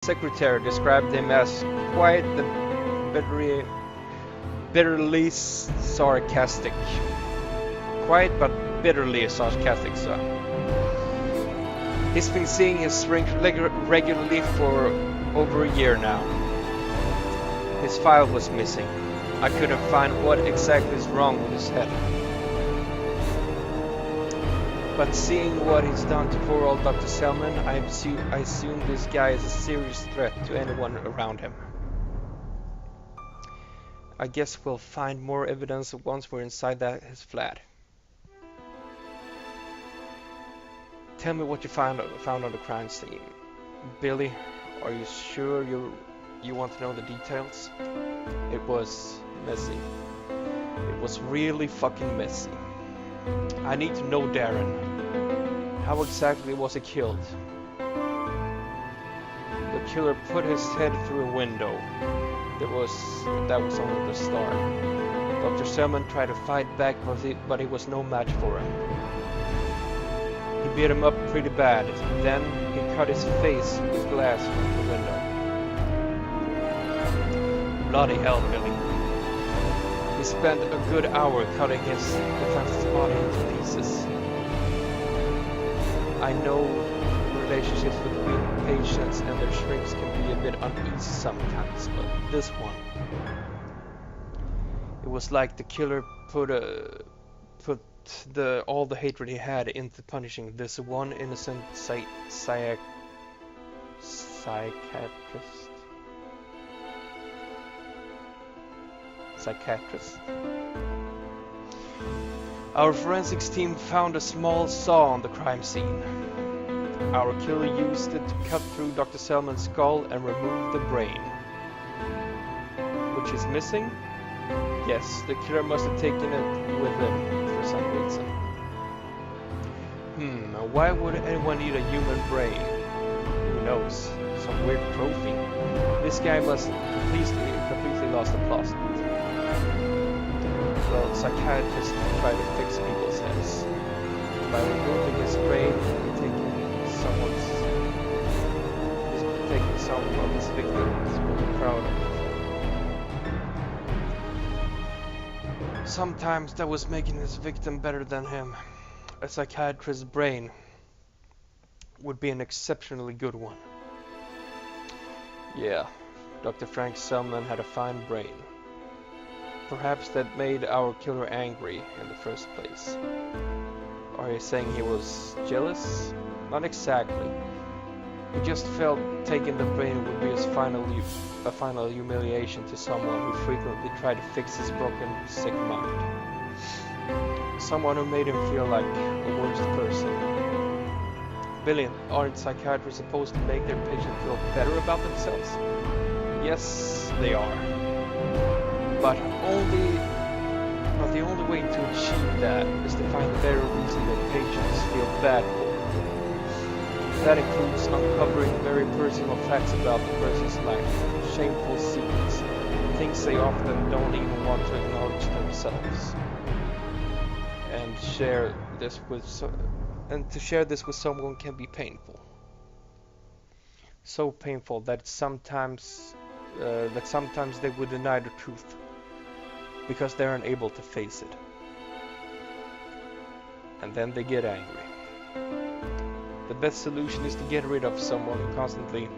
secretary described him as quite the bitterly sarcastic. Quiet but bitterly sarcastic son. He's been seeing his shrink regularly for over a year now. His file was missing. I couldn't find what exactly is wrong with his head. But seeing what he's done to poor old Dr. Selman, I assume this guy is a serious threat to anyone around him. I guess we'll find more evidence once we're inside his flat. Tell me what you found on the crime scene. Billy, are you sure you want to know the details? It was messy. It was really fucking messy. I need to know, Darren. How exactly was he killed? The killer put his head through a window. That was only the start. Dr. Selman tried to fight back, but he was no match for him. He beat him up pretty bad. Then he cut his face with glass from the window. Bloody hell, Billy. He spent a good hour cutting his defenseless body into pieces. I know relationships between patients and their shrinks can be a bit uneasy sometimes, but this one, it was like the killer put all the hatred he had into punishing this one innocent psychiatrist. Our forensics team found a small saw on the crime scene. Our killer used it to cut through Dr. Selman's skull and remove the brain. Which is missing? Yes, the killer must have taken it with him for some reason. Why would anyone need a human brain? Who knows? Some weird trophy. This guy must completely lost the plot. Well, psychiatrists try to fix people's heads. By removing his brain, he's taking some of his victims will be proud of. Sometimes that was making his victim better than him. A psychiatrist's brain would be an exceptionally good one. Yeah, Dr. Frank Selman had a fine brain. Perhaps that made our killer angry in the first place. Are you saying he was jealous? Not exactly. He just felt taking the brain would be a final humiliation to someone who frequently tried to fix his broken, sick mind. Someone who made him feel like a worse person. Billy, aren't psychiatrists supposed to make their patients feel better about themselves? Yes, they are. But the only way to achieve that is to find a better reason that patients feel bad for. That includes uncovering very personal facts about the person's life, shameful secrets, things they often don't even want to acknowledge themselves. And to share this with someone can be painful. So painful that sometimes they would deny the truth because they're unable to face it. And then they get angry. The best solution is to get rid of someone who constantly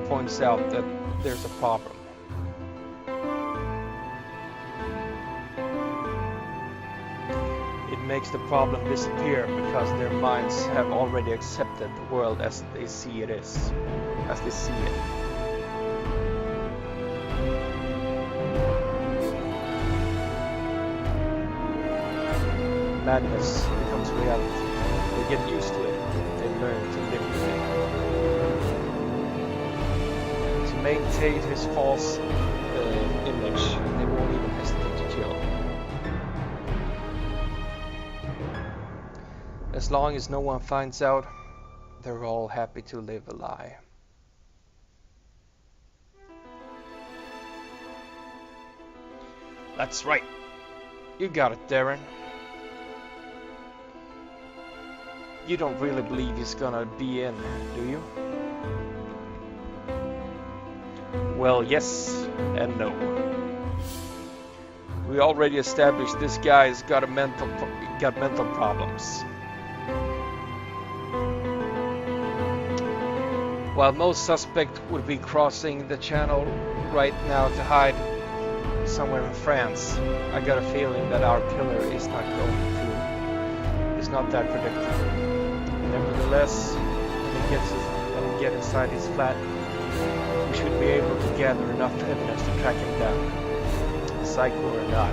points out that there's a problem. It makes the problem disappear because their minds have already accepted the world as they see it. Madness becomes reality. They get used to it. They learn to live with it. To maintain his false image, they won't even hesitate to kill. As long as no one finds out, they're all happy to live a lie. That's right. You got it, Darren. You don't really believe he's gonna be in, do you? Well, yes and no. We already established this guy's got mental problems. While most suspects would be crossing the channel right now to hide somewhere in France, I got a feeling that our killer is not that predictable. Nevertheless, when we get inside his flat, we should be able to gather enough evidence to track him down. Psycho or not,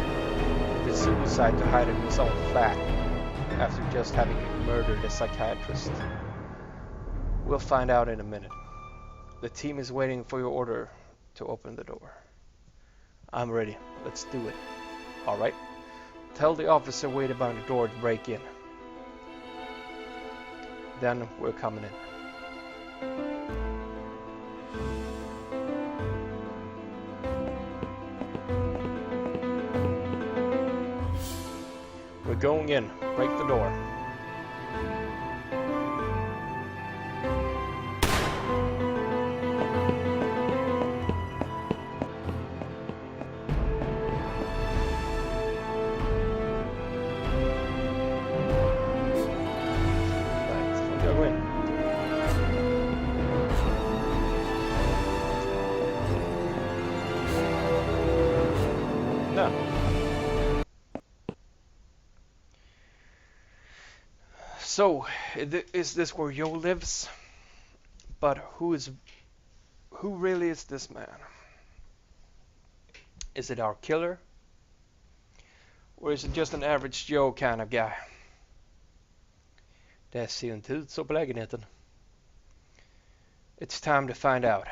it's suicide to hide in his own flat after just having murdered a psychiatrist. We'll find out in a minute. The team is waiting for your order to open the door. I'm ready. Let's do it. Alright. Tell the officer waiting by the door to break in. Then we're coming in. We're going in. Break the door. So, is this where Joe lives? But who really is this man? Is it our killer? Or is it just an average Joe kind of guy? Det ser inte ut så på lägenheten. It's time to find out.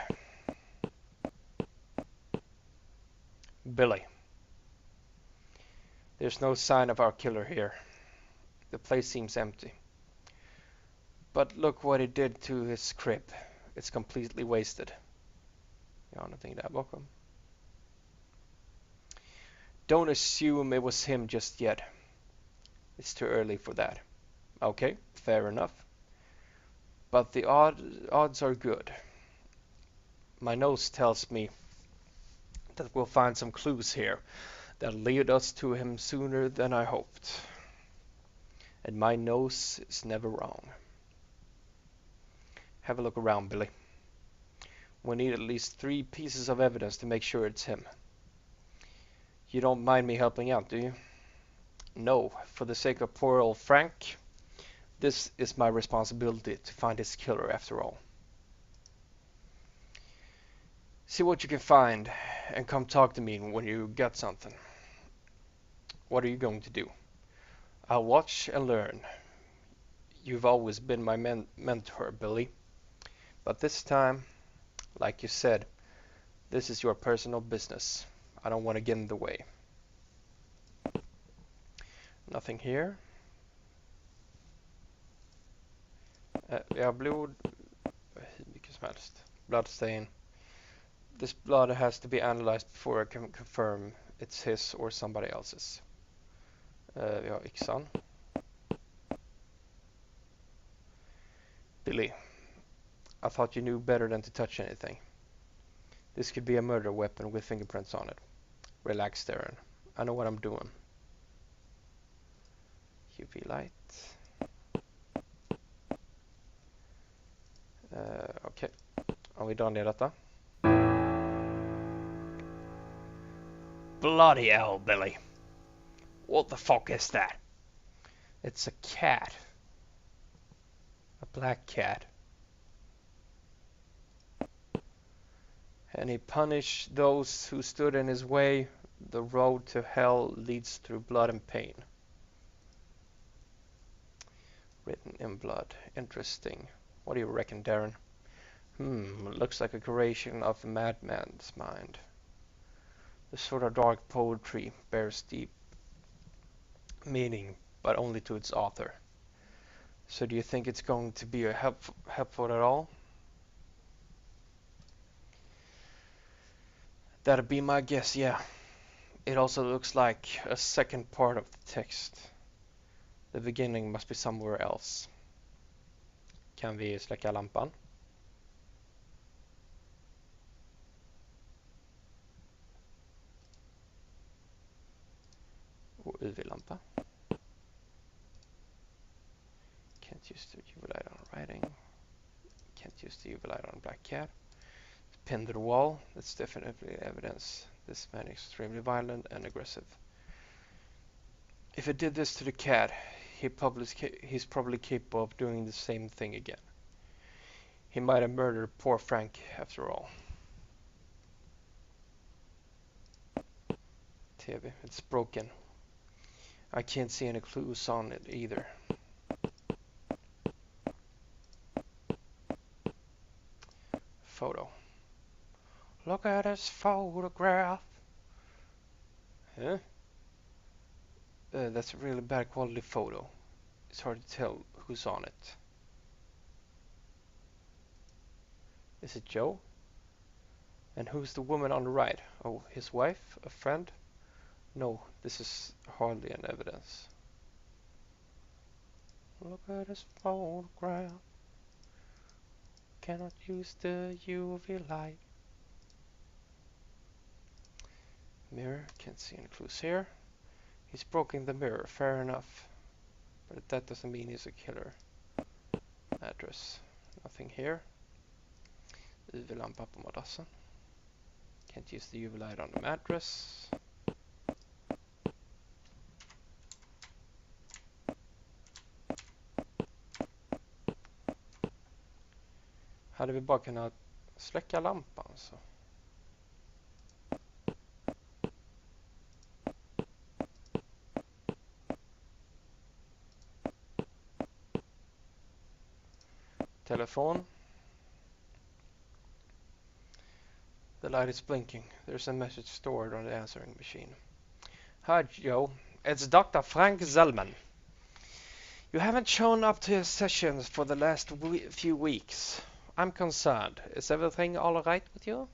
Billy. There's no sign of our killer here. The place seems empty. But look what he did to his crib. It's completely wasted. Jag har någonting där bakom. Don't assume it was him just yet. It's too early for that. Okay, fair enough. But the odds are good. My nose tells me that we'll find some clues here that'll lead us to him sooner than I hoped. And my nose is never wrong. Have a look around, Billy. We need at least 3 pieces of evidence to make sure it's him. You don't mind me helping out, do you? No, for the sake of poor old Frank, this is my responsibility to find his killer after all. See what you can find and come talk to me when you got something. What are you going to do? I'll watch and learn. You've always been my mentor, Billy. But this time, like you said, this is your personal business. I don't want to get in the way. Nothing here. Ja, blod. Vilket som helst. Bloodstain. This blood has to be analyzed before I can confirm it's his or somebody else's. Vi har yxan. Billy, I thought you knew better than to touch anything. This could be a murder weapon with fingerprints on it. Relax, Darren. I know what I'm doing. UV light. Okej. Om vi drar ner detta. Bloody hell, Billy. What the fuck is that? It's a cat. A black cat. And he punished those who stood in his way. The road to hell leads through blood and pain. Written in blood. Interesting. What do you reckon, Darren? Looks like a creation of a madman's mind. The sort of dark poetry bears deep meaning, but only to its author. So do you think it's going to be helpful at all? That'd be my guess, yeah. It also looks like a second part of the text. The beginning must be somewhere else. Kan vi släcka lampan? Och UV-lampa. Can't use the UV light on writing. Can't use the UV light on black cat. Pinned to the wall. That's definitely evidence. This man is extremely violent and aggressive. If he did this to the cat, he's probably capable of doing the same thing again. He might have murdered poor Frank after all. TV, it's broken. I can't see any clues on it either. Photo. Look at this photograph. Huh? That's a really bad quality photo. It's hard to tell who's on it. Is it Joe? And who's the woman on the right? Oh, his wife? A friend? No, this is hardly an evidence. Look at this photograph. Cannot use the UV light. Mirror, can't see any clues here. He's broken the mirror, fair enough. But that doesn't mean he's a killer. Address, nothing here. UV-lampa på madrassen. Can't use the UV light on the mattress. Hade vi bara kunnat släcka lampan så. Telefon. The light is blinking. There's a message stored on the answering machine. Hi Joe, it's Dr. Frank Zellman. You haven't shown up to your sessions for the last few weeks. I'm concerned. Is everything all right with you?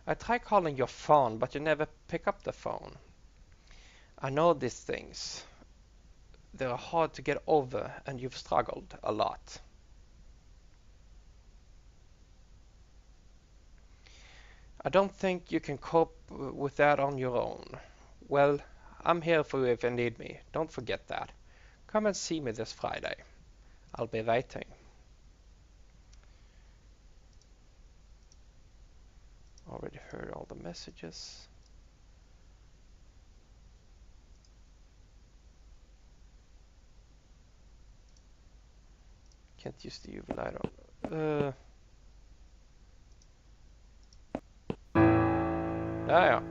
I try calling your phone, but you never pick up the phone. I know these things. They're hard to get over, and you've struggled a lot. I don't think you can cope with that on your own. Well, I'm here for you if you need me. Don't forget that. Come and see me this Friday. I'll be waiting. Already heard all the messages. Can't use the UV light on. Yeah.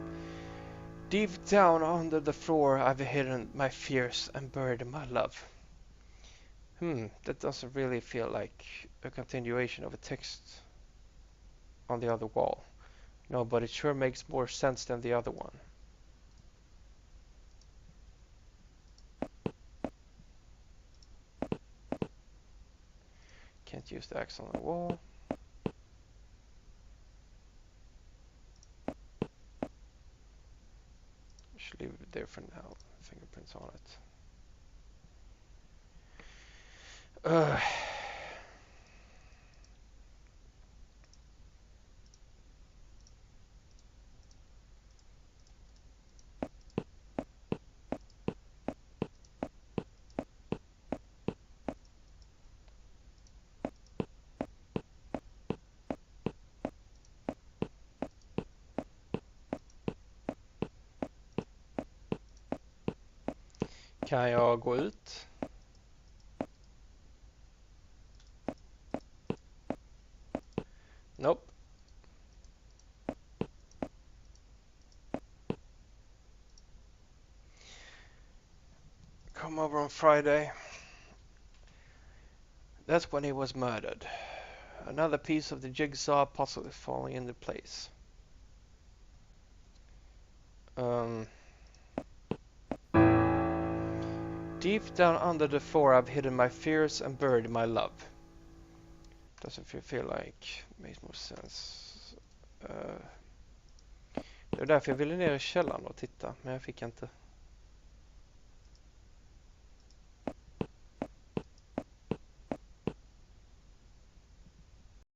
Deep down under the floor, I've hidden my fears and buried my love. That doesn't really feel like a continuation of a text on the other wall. No, but it sure makes more sense than the other one. Can't use the axe on the wall. Should leave it there for now. Fingerprints on it. Kan jag gå ut? Nope. Come over on Friday. That's when he was murdered. Another piece of the jigsaw possibly falling into place. Deep down under the floor I've hidden my fears and buried my love. Doesn't feel like makes more sense. Det var därför jag ville ner i källaren och titta, men jag fick inte.